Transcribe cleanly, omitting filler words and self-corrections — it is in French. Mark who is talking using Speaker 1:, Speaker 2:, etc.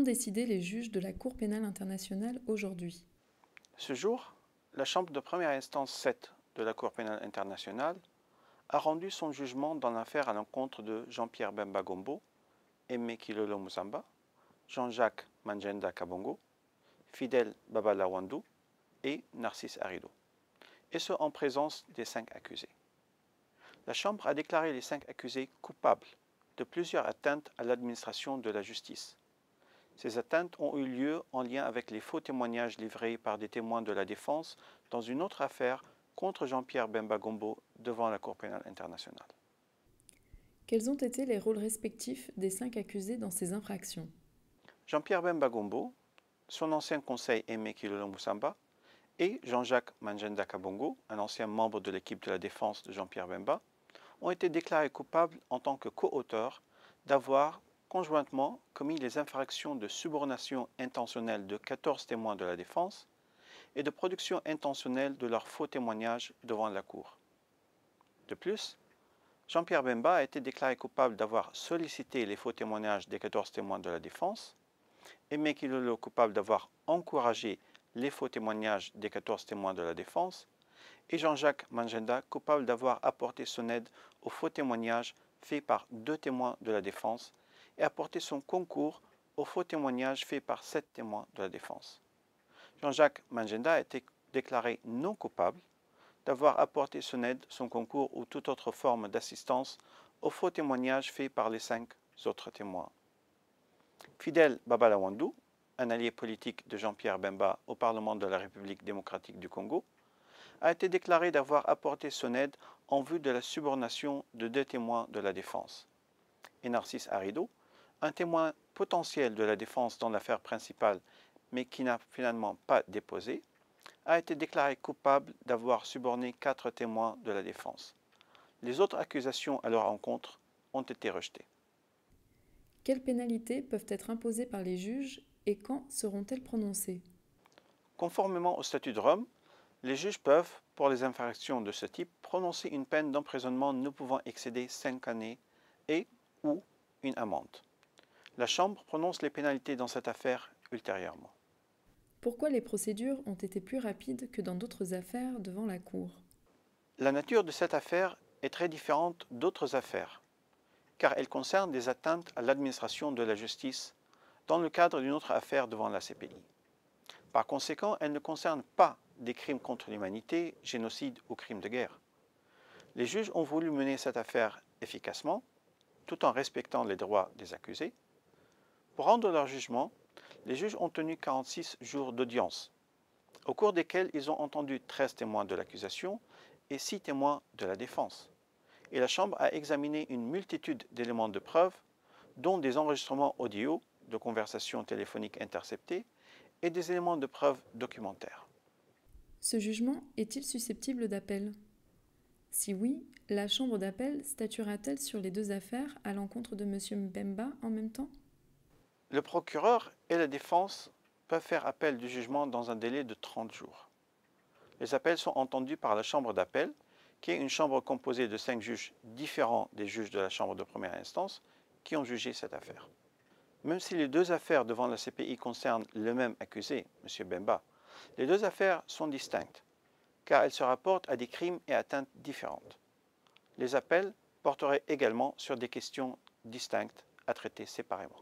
Speaker 1: décidé les juges de la Cour pénale internationale aujourd'hui?
Speaker 2: Ce jour, la Chambre de première instance 7 de la Cour pénale internationale a rendu son jugement dans l'affaire à l'encontre de Jean-Pierre Bemba Gombo, Aimé Kilolo Musamba, Jean-Jacques Manjenda Kabongo, Fidel Babalawandou et Narcisse Harido, et ce en présence des 5 accusés. La Chambre a déclaré les 5 accusés coupables de plusieurs atteintes à l'administration de la justice. Ces atteintes ont eu lieu en lien avec les faux témoignages livrés par des témoins de la défense dans une autre affaire contre Jean-Pierre Bemba Gombo devant la Cour pénale internationale.
Speaker 1: Quels ont été les rôles respectifs des 5 accusés dans ces infractions?
Speaker 2: Jean-Pierre Bemba Gombo, son ancien conseil Aimé Kilolo Musamba et Jean-Jacques Manjenda Kabongo, un ancien membre de l'équipe de la défense de Jean-Pierre Bemba, ont été déclarés coupables en tant que co-auteurs d'avoir conjointement commis les infractions de subornation intentionnelle de 14 témoins de la défense et de production intentionnelle de leurs faux témoignages devant la Cour. De plus, Jean-Pierre Bemba a été déclaré coupable d'avoir sollicité les faux témoignages des 14 témoins de la défense, Aimé Kilolo coupable d'avoir encouragé les faux témoignages des 14 témoins de la défense, et Jean-Jacques Manjenda coupable d'avoir apporté son aide aux faux témoignages faits par 2 témoins de la défense et apporté son concours aux faux témoignages faits par 7 témoins de la défense. Jean-Jacques Manjenda a été déclaré non coupable d'avoir apporté son aide, son concours ou toute autre forme d'assistance aux faux témoignages faits par les 5 autres témoins. Fidel Babalawandou, un allié politique de Jean-Pierre Bemba au Parlement de la République démocratique du Congo, a été déclaré d'avoir apporté son aide en vue de la subornation de 2 témoins de la défense. Et Narcisse Harido, un témoin potentiel de la défense dans l'affaire principale, mais qui n'a finalement pas déposé, a été déclaré coupable d'avoir suborné 4 témoins de la défense. Les autres accusations à leur encontre ont été rejetées.
Speaker 1: Quelles pénalités peuvent être imposées par les juges et quand seront-elles prononcées?
Speaker 2: Conformément au statut de Rome, les juges peuvent, pour les infractions de ce type, prononcer une peine d'emprisonnement ne pouvant excéder 5 années et ou une amende. La Chambre prononce les pénalités dans cette affaire ultérieurement.
Speaker 1: Pourquoi les procédures ont été plus rapides que dans d'autres affaires devant la Cour?
Speaker 2: La nature de cette affaire est très différente d'autres affaires, car elle concerne des atteintes à l'administration de la justice dans le cadre d'une autre affaire devant la CPI. Par conséquent, elle ne concerne pas des crimes contre l'humanité, génocide ou crimes de guerre. Les juges ont voulu mener cette affaire efficacement, tout en respectant les droits des accusés. Pour rendre leur jugement, les juges ont tenu 46 jours d'audience, au cours desquels ils ont entendu 13 témoins de l'accusation et 6 témoins de la défense. Et la Chambre a examiné une multitude d'éléments de preuve, dont des enregistrements audio de conversations téléphoniques interceptées et des éléments de preuve documentaires.
Speaker 1: Ce jugement est-il susceptible d'appel? Si oui, la Chambre d'appel statuera-t-elle sur les 2 affaires à l'encontre de M. Mbemba en même temps?
Speaker 2: Le procureur et la défense peuvent faire appel du jugement dans un délai de 30 jours. Les appels sont entendus par la Chambre d'appel, qui est une chambre composée de 5 juges différents des juges de la Chambre de première instance qui ont jugé cette affaire. Même si les 2 affaires devant la CPI concernent le même accusé, M. Bemba, les 2 affaires sont distinctes, car elles se rapportent à des crimes et atteintes différentes. Les appels porteraient également sur des questions distinctes à traiter séparément.